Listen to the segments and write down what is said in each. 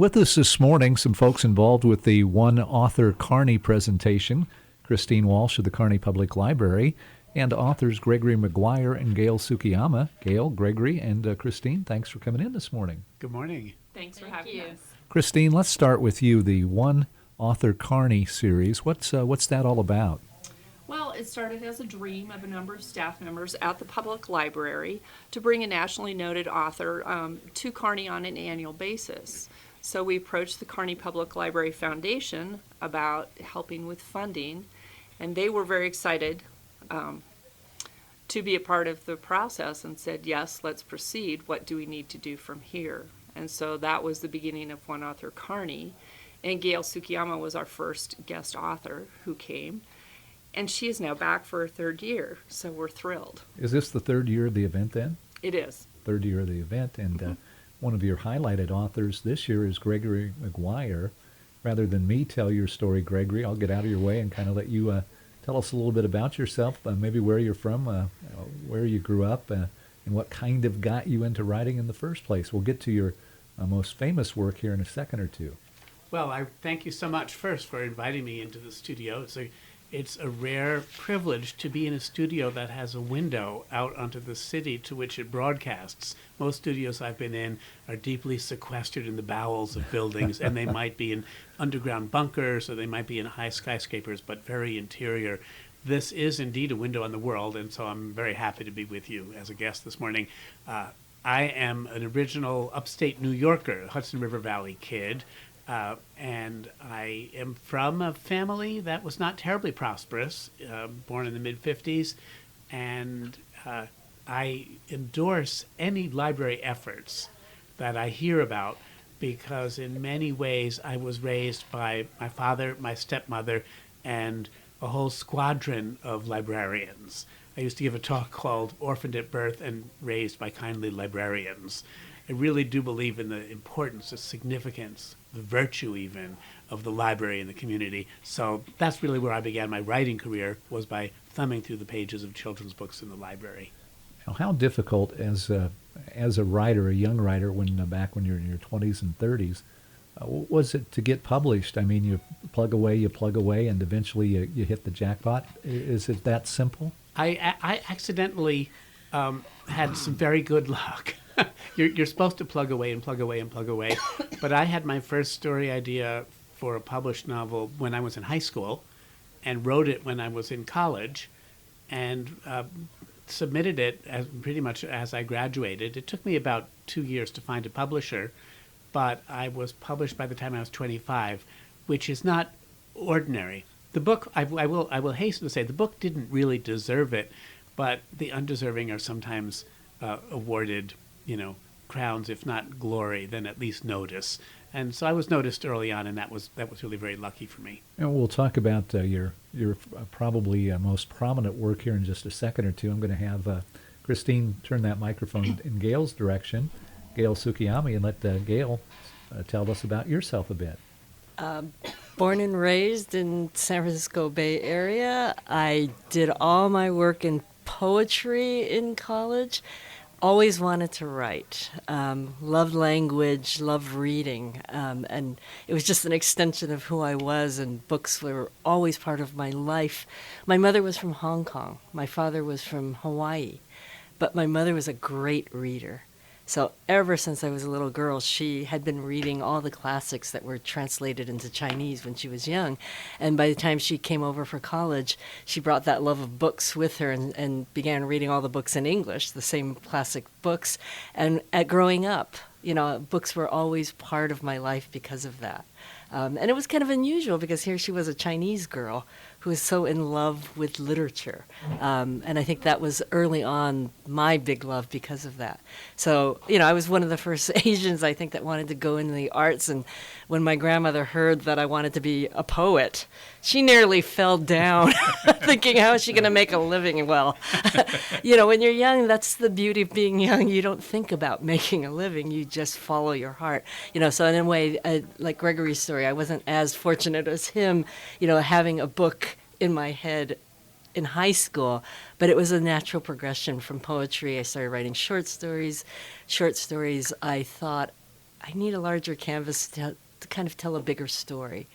With us this morning, some folks involved with the One Author Carney presentation, Christine Walsh of the Kearney Public Library, and authors Gregory McGuire and Gail Tsukiyama. Gail, Gregory, and Christine, thanks for coming in this morning. Good morning. Thanks for having us. Christine, let's start with you, the One Author Carney series. What's that all about? Well, it started as a dream of a number of staff members at the public library to bring a nationally noted author to Kearney on an annual basis. So we approached the Kearney Public Library Foundation about helping with funding, and they were very excited to be a part of the process and said, yes, let's proceed. What do we need to do from here? And so that was the beginning of One Author Kearney. And Gail Tsukiyama was our first guest author who came. And she is now back for her third year, so we're thrilled. Is this the third year of the event then? It is. Third year of the event, and one of your highlighted authors this year is Gregory McGuire. Rather than me tell your story, Gregory, I'll get out of your way and kind of let you tell us a little bit about yourself, maybe where you're from, where you grew up, and what kind of got you into writing in the first place. We'll get to your most famous work here in a second or two. Well, I thank you so much first for inviting me into the studio. It's a rare privilege to be in a studio that has a window out onto the city to which it broadcasts. Most studios I've been in are deeply sequestered in the bowels of buildings, and they might be in underground bunkers or they might be in high skyscrapers, but very interior. This is indeed a window on the world, and so I'm very happy to be with you as a guest this morning. I am an original upstate New Yorker, Hudson River Valley kid. And I am from a family that was not terribly prosperous, born in the mid-50s, and I endorse any library efforts that I hear about because in many ways I was raised by my father, my stepmother, and a whole squadron of librarians. I used to give a talk called Orphaned at Birth and Raised by Kindly Librarians. I really do believe in the importance, the significance, the virtue even of the library in the community. So that's really where I began my writing career, was by thumbing through the pages of children's books in the library. Now, how difficult as a writer, a young writer, back when you're in your 20s and 30s, was it to get published? I mean, you plug away, and eventually you hit the jackpot. Is it that simple? I accidentally had some very good luck. You're supposed to plug away, but I had my first story idea for a published novel when I was in high school and wrote it when I was in college and submitted it pretty much as I graduated. It took me about 2 years to find a publisher, but I was published by the time I was 25, which is not ordinary. The book, I will hasten to say, the book didn't really deserve it, but the undeserving are sometimes awarded, crowns, if not glory, then at least notice. And so I was noticed early on, and that was really very lucky for me. And we'll talk about your probably most prominent work here in just a second or two. I'm going to have Christine turn that microphone in Gail's direction, Gail Tsukiyama, and let Gail tell us about yourself a bit. Born and raised in San Francisco Bay Area. I did all my work in poetry in college. Always wanted to write. Loved language, loved reading. And it was just an extension of who I was, and books were always part of my life. My mother was from Hong Kong. My father was from Hawaii. But my mother was a great reader. So ever since I was a little girl, she had been reading all the classics that were translated into Chinese when she was young. And by the time she came over for college, she brought that love of books with her and began reading all the books in English, the same classic books. And growing up, books were always part of my life because of that. And it was kind of unusual because here she was, a Chinese girl who was so in love with literature. And I think that was early on my big love because of that. So, I was one of the first Asians, I think, that wanted to go into the arts. And when my grandmother heard that I wanted to be a poet, she nearly fell down thinking, how is she going to make a living? Well, when you're young, that's the beauty of being young. You don't think about making a living. You just follow your heart. So in a way, like Gregory's story, I wasn't as fortunate as him, having a book in my head in high school, but it was a natural progression from poetry. I started writing short stories. I thought I need a larger canvas to kind of tell a bigger story.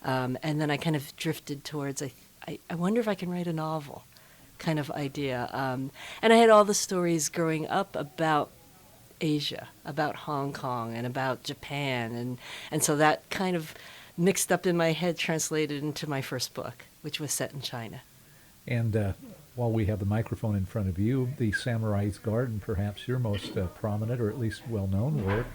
And then I kind of drifted towards, I wonder if I can write a novel kind of idea. And I had all the stories growing up about Asia, about Hong Kong, and about Japan. And so that kind of mixed up in my head translated into my first book, which was set in China. And while we have the microphone in front of you, the Samurai's Garden, perhaps your most prominent or at least well-known work.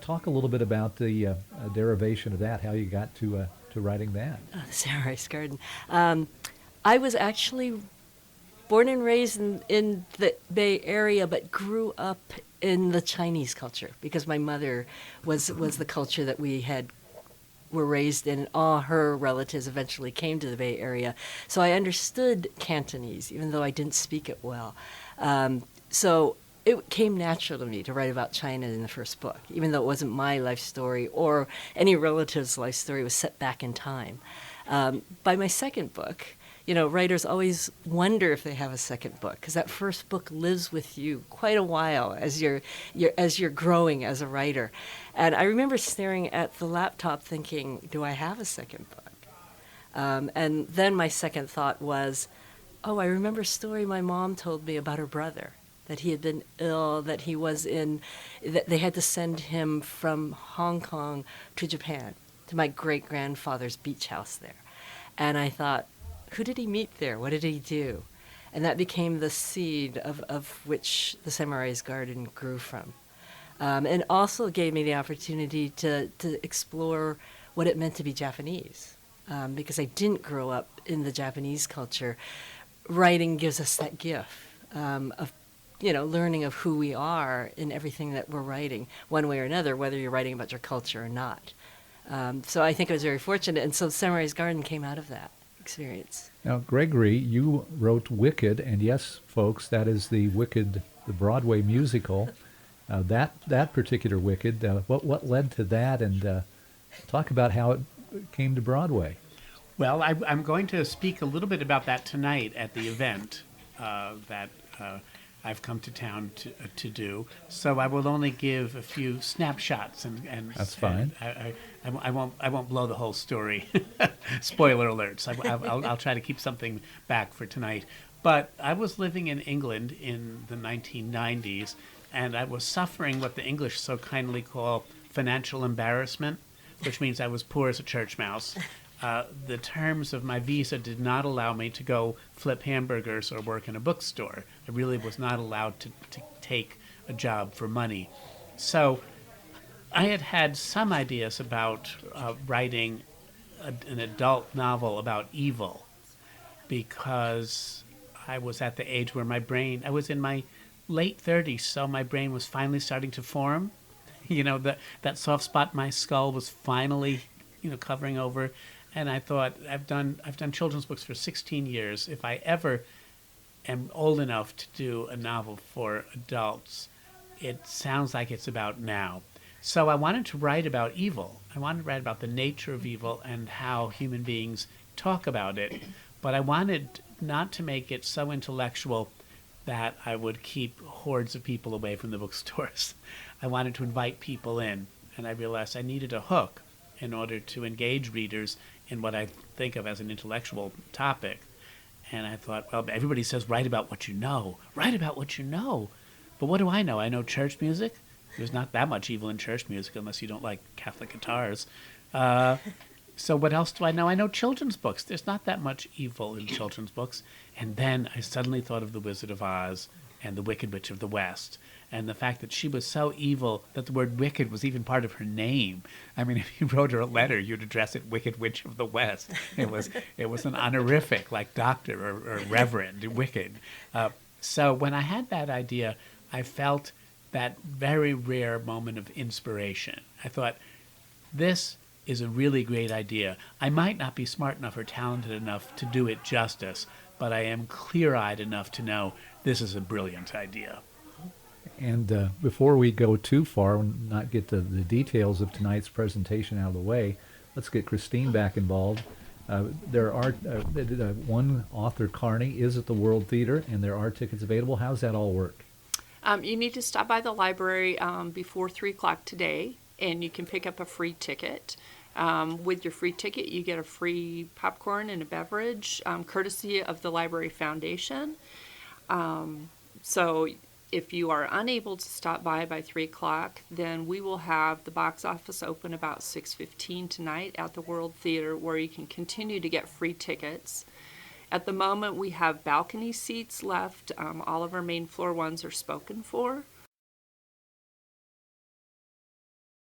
Talk a little bit about the derivation of that, how you got to writing that. The Samurai's Garden. I was actually born and raised in the Bay Area, but grew up in the Chinese culture because my mother was the culture that were raised in, and all her relatives eventually came to the Bay Area. So I understood Cantonese, even though I didn't speak it well. So it came natural to me to write about China in the first book, even though it wasn't my life story or any relative's life story. It was set back in time. By my second book, writers always wonder if they have a second book because that first book lives with you quite a while as you're growing as a writer. And I remember staring at the laptop thinking, do I have a second book? And then my second thought was, I remember a story my mom told me about her brother, that he had been ill, that they had to send him from Hong Kong to Japan, to my great-grandfather's beach house there. And I thought, who did he meet there? What did he do? And that became the seed of which the Samurai's Garden grew from. And also gave me the opportunity to explore what it meant to be Japanese. Because I didn't grow up in the Japanese culture. Writing gives us that gift of learning of who we are in everything that we're writing, one way or another, whether you're writing about your culture or not. So I think I was very fortunate. And so Samurai's Garden came out of that experience. Now, Gregory, you wrote Wicked, and yes, folks, that is the Wicked, the Broadway musical. That particular Wicked, what led to that, and talk about how it came to Broadway. Well, I'm going to speak a little bit about that tonight at the event that I've come to town to do. So I will only give a few snapshots, and that's fine. And I won't blow the whole story. Spoiler alerts. I'll try to keep something back for tonight. But I was living in England in the 1990s, and I was suffering what the English so kindly call financial embarrassment, which means I was poor as a church mouse. The terms of my visa did not allow me to go flip hamburgers or work in a bookstore. I really was not allowed to take a job for money. So I had some ideas about writing an adult novel about evil because I was at the age where I was in my late 30s, so my brain was finally starting to form. That soft spot in my skull was finally, covering over. And I thought, I've done children's books for 16 years. If I ever am old enough to do a novel for adults, it sounds like it's about now. So I wanted to write about evil. I wanted to write about the nature of evil and how human beings talk about it. But I wanted not to make it so intellectual that I would keep hordes of people away from the bookstores. I wanted to invite people in, and I realized I needed a hook in order to engage readers in what I think of as an intellectual topic. And I thought, well, everybody says write about what you know. Write about what you know. But what do I know? I know church music. There's not that much evil in church music unless you don't like Catholic guitars. So what else do I know? I know children's books. There's not that much evil in children's books. And then I suddenly thought of The Wizard of Oz and The Wicked Witch of the West, and the fact that she was so evil that the word wicked was even part of her name. I mean, if you wrote her a letter, you'd address it Wicked Witch of the West. It was an honorific, like doctor or reverend, wicked. So when I had that idea, I felt that very rare moment of inspiration. I thought, this is a really great idea. I might not be smart enough or talented enough to do it justice, but I am clear-eyed enough to know this is a brilliant idea. And before we go too far and not get to the details of tonight's presentation out of the way, let's get Christine back involved. There are one author, Carney, is at the World Theater, and there are tickets available. How's that all work? You need to stop by the library before 3 o'clock today and you can pick up a free ticket. With your free ticket, you get a free popcorn and a beverage, courtesy of the Library Foundation. So if you are unable to stop by 3 o'clock, then we will have the box office open about 6:15 tonight at the World Theater, where you can continue to get free tickets. At the moment, we have balcony seats left. All of our main floor ones are spoken for.